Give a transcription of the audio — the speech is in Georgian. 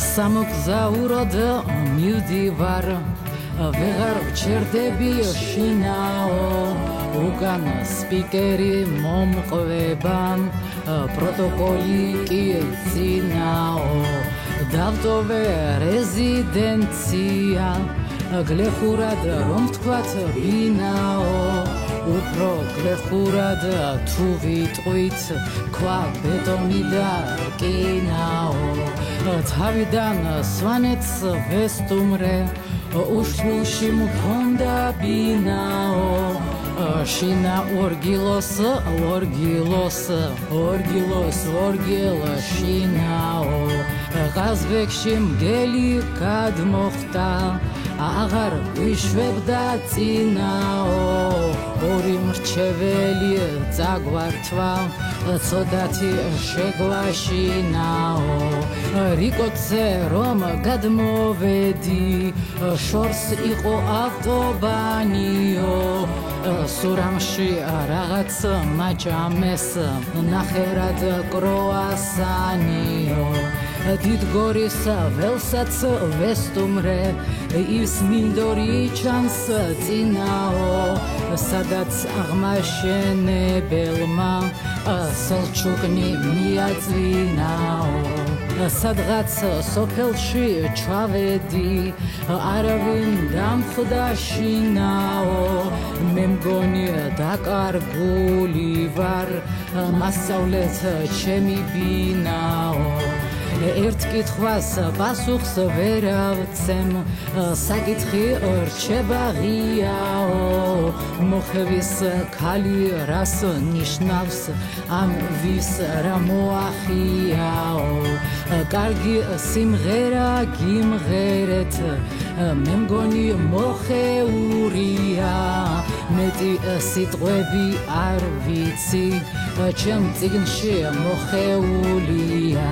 სამოგზაუროდ მივდივარ ვეღარ ვჩერდები შინაო უკან სპიკერი მომყვება პროტოკოლი კი წინაო დავტოვე რეზიდენცია გლეხურად რომ თქვათ ბინაო უფრო გლეხურად თუ ვიტყვით ქვა ბეტონი და რკინაო თავიდან სვანეთს ვესტუმრე უშვილში მქონდა ბინაო შინა ორგილოს შინაო ღაზბეგში მგელი გადმოხტა აღარ ვიშვებდა წინაო ორი მრჩეველი წაგვართვა ცოტათი შეგვაშინაო რიკოце რომ გადმოვედი შორს იყო ავტობანიო სურამში რაღაც მაჭამეს ნახევრად კროასანიო დიდგორის ველსაც ვესტუმრე ის მინდორი ჩანს წინაო სადაც აღმაშენებელმა სელჩუკნი მიაწვინაო სადღაც სოფელში ჩავედი არავინ დამხვდა შინაო მე მგონი დაკარგული ვარ მასწავლეთ ჩემი ბინაო ერთ კითხვას პასუხს ვერ ავცემ საკითხი რჩება ღიაო მოხევის ქალი რას ნიშნავს ამ ვის რა მოახიაო კარგი სიმღერა გიმღერეთ მე მგონი მოხეურია მეტი სიტყვები არ ვიცი ჩემ წიგნში მოხეულია